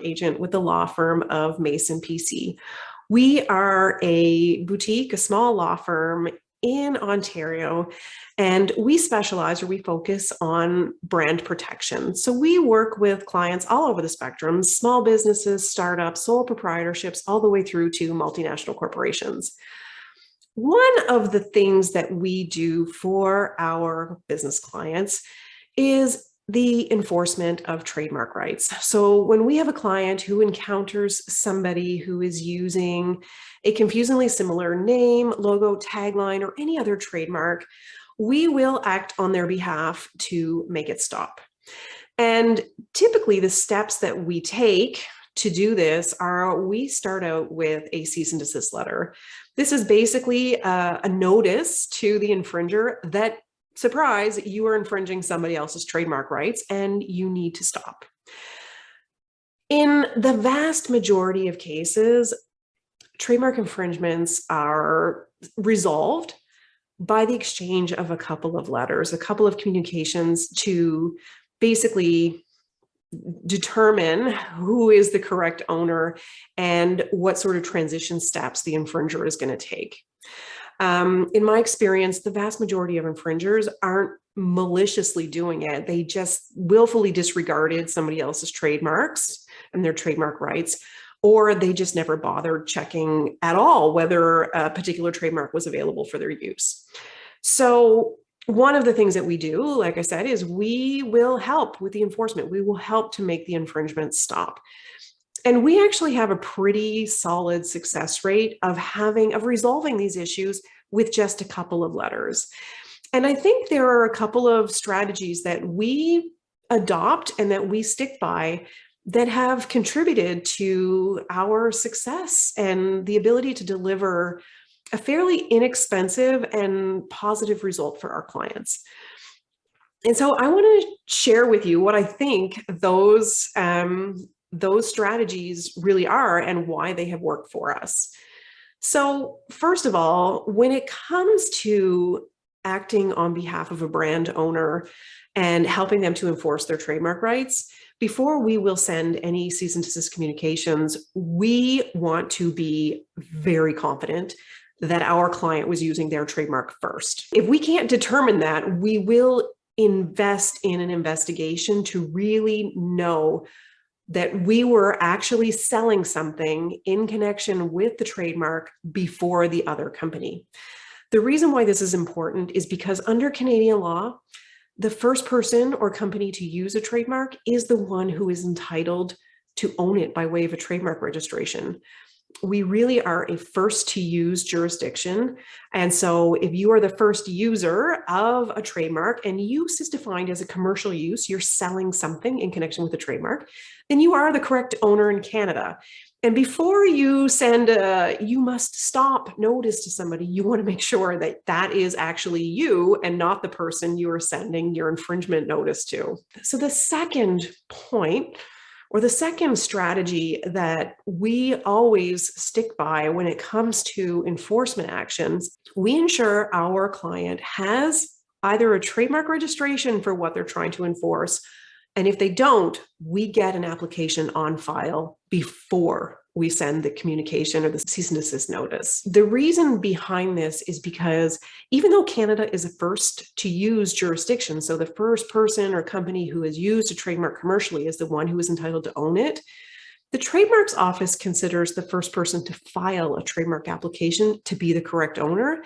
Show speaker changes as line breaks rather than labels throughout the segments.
agent with the law firm of Mason PC. We are a boutique, a small law firm in Ontario, and we specialize or we focus on brand protection. So we work with clients all over the spectrum, small businesses, startups, sole proprietorships, all the way through to multinational corporations. One of the things that we do for our business clients is the enforcement of trademark rights. So when we have a client who encounters somebody who is using a confusingly similar name, logo, tagline, or any other trademark, we will act on their behalf to make it stop. And typically the steps that we take to do this are we start out with a cease and desist letter. This is basically a notice to the infringer that, surprise, you are infringing somebody else's trademark rights and you need to stop. In the vast majority of cases, trademark infringements are resolved by the exchange of a couple of letters, a couple of communications to basically determine who is the correct owner and what sort of transition steps the infringer is going to take. In my experience, the vast majority of infringers aren't maliciously doing it. They just willfully disregarded somebody else's trademarks and their trademark rights, or they just never bothered checking at all whether a particular trademark was available for their use. So one of the things that we do, like I said, is we will help with the enforcement. We will help to make the infringement stop. And we actually have a pretty solid success rate of resolving these issues with just a couple of letters. And I think there are a couple of strategies that we adopt and that we stick by that have contributed to our success and the ability to deliver a fairly inexpensive and positive result for our clients. And so I want to share with you what I think those strategies really are and why they have worked for us. So first of all, when it comes to acting on behalf of a brand owner and helping them to enforce their trademark rights, before we will send any cease and desist communications, we want to be very confident that our client was using their trademark first. If we can't determine that, we will invest in an investigation to really know that we were actually selling something in connection with the trademark before the other company. The reason why this is important is because under Canadian law, the first person or company to use a trademark is the one who is entitled to own it by way of a trademark registration. We really are a first to use jurisdiction. And so if you are the first user of a trademark and use is defined as a commercial use, you're selling something in connection with a trademark, then you are the correct owner in Canada. And before you send a "you must stop" notice to somebody, you want to make sure that that is actually you and not the person you are sending your infringement notice to. So the second point, or the second strategy that we always stick by when it comes to enforcement actions, we ensure our client has either a trademark registration for what they're trying to enforce, and if they don't, we get an application on file before we send the communication or the cease and desist notice. The reason behind this is because even though Canada is a first to use jurisdiction, so the first person or company who has used a trademark commercially is the one who is entitled to own it, the Trademarks Office considers the first person to file a trademark application to be the correct owner.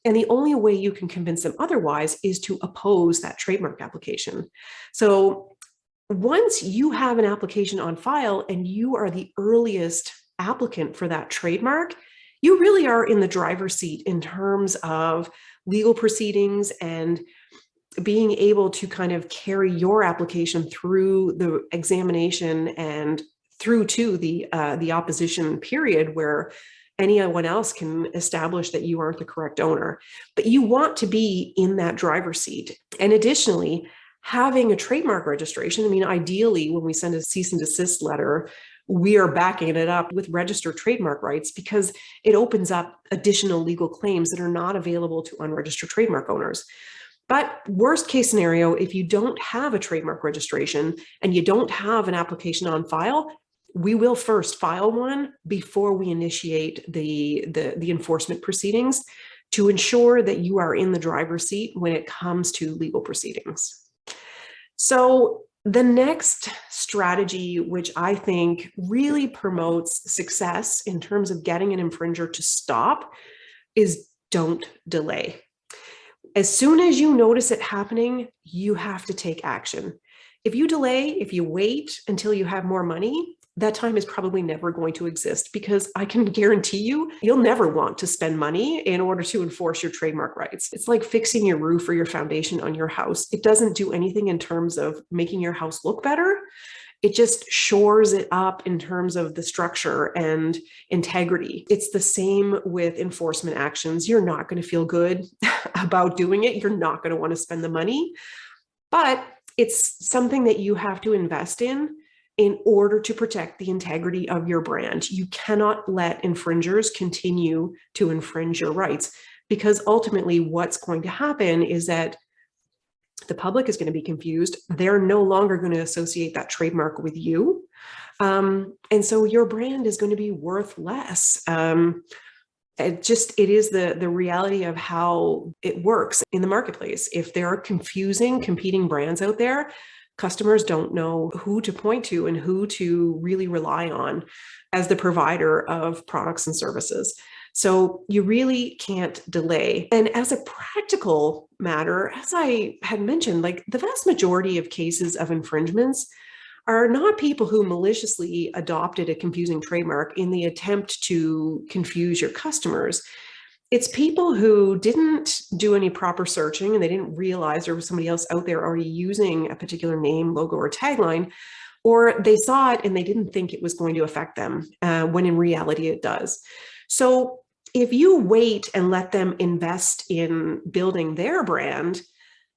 And the only way you can convince them otherwise is to oppose that trademark application. So once you have an application on file and you are the earliest applicant for that trademark, you really are in the driver's seat in terms of legal proceedings and being able to kind of carry your application through the examination and through to the opposition period where anyone else can establish that you aren't the correct owner. But you want to be in that driver's seat. And additionally, having a trademark registration, I mean, ideally, when we send a cease and desist letter, we are backing it up with registered trademark rights because it opens up additional legal claims that are not available to unregistered trademark owners. But worst case scenario, if you don't have a trademark registration and you don't have an application on file, we will first file one before we initiate the enforcement proceedings to ensure that you are in the driver's seat when it comes to legal proceedings. So the next strategy, which I think really promotes success in terms of getting an infringer to stop, is don't delay. As soon as you notice it happening, you have to take action. If you delay, if you wait until you have more money, that time is probably never going to exist, because I can guarantee you, you'll never want to spend money in order to enforce your trademark rights. It's like fixing your roof or your foundation on your house. It doesn't do anything in terms of making your house look better. It just shores it up in terms of the structure and integrity. It's the same with enforcement actions. You're not going to feel good about doing it. You're not going to want to spend the money, but it's something that you have to invest in order to protect the integrity of your brand. You cannot let infringers continue to infringe your rights, because ultimately what's going to happen is that the public is going to be confused. They're no longer going to associate that trademark with you. And so your brand is going to be worth less. It is the reality of how it works in the marketplace. If there are confusing competing brands out there, customers don't know who to point to and who to really rely on as the provider of products and services. So you really can't delay. And as a practical matter, as I had mentioned, like the vast majority of cases of infringements are not people who maliciously adopted a confusing trademark in the attempt to confuse your customers. It's people who didn't do any proper searching and they didn't realize there was somebody else out there already using a particular name, logo, or tagline, or they saw it and they didn't think it was going to affect them, when in reality it does. So if you wait and let them invest in building their brand,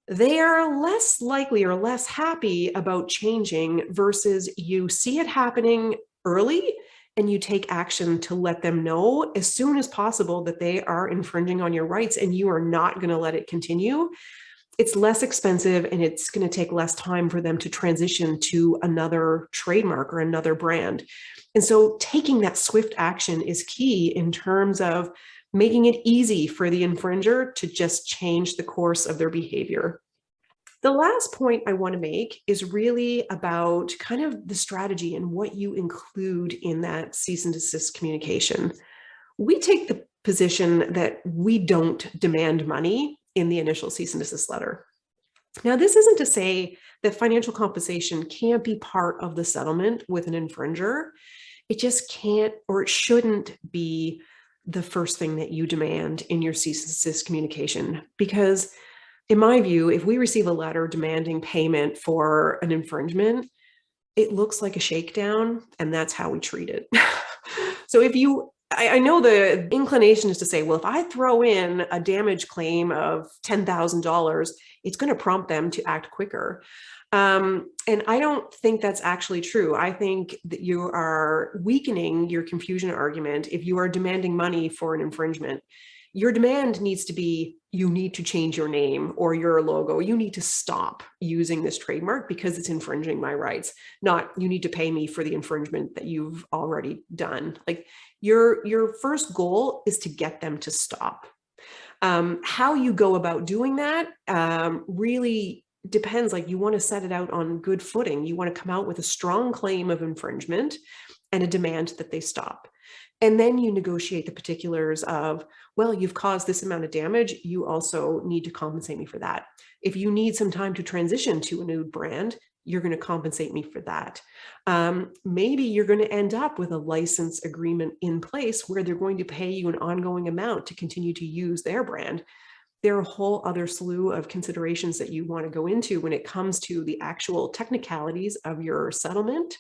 they are less likely or less happy about changing, versus you see it happening early and you take action to let them know as soon as possible that they are infringing on your rights and you are not going to let it continue. It's less expensive and it's going to take less time for them to transition to another trademark or another brand. And so taking that swift action is key in terms of making it easy for the infringer to just change the course of their behavior. The last point I want to make is really about kind of the strategy and what you include in that cease and desist communication. We take the position that we don't demand money in the initial cease and desist letter. Now, this isn't to say that financial compensation can't be part of the settlement with an infringer. It just can't, or it shouldn't be the first thing that you demand in your cease and desist communication, because in my view, if we receive a letter demanding payment for an infringement, it looks like a shakedown, and that's how we treat it. So I know the inclination is to say, well, if I throw in a damage claim of $10,000, it's going to prompt them to act quicker. And I don't think that's actually true. I think that you are weakening your confusion argument if you are demanding money for an infringement. Your demand needs to be, you need to change your name or your logo. You need to stop using this trademark because it's infringing my rights. Not, you need to pay me for the infringement that you've already done. Like your first goal is to get them to stop. How you go about doing that really depends. Like, you want to set it out on good footing. You want to come out with a strong claim of infringement and a demand that they stop. And then you negotiate the particulars of, well, you've caused this amount of damage. You also need to compensate me for that. If you need some time to transition to a new brand, you're going to compensate me for that. Maybe you're going to end up with a license agreement in place where they're going to pay you an ongoing amount to continue to use their brand. There are a whole other slew of considerations that you want to go into when it comes to the actual technicalities of your settlement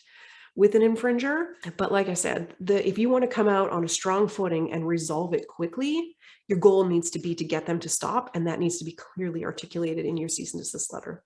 with an infringer. But like I said, if you want to come out on a strong footing and resolve it quickly, your goal needs to be to get them to stop, and that needs to be clearly articulated in your cease and desist letter.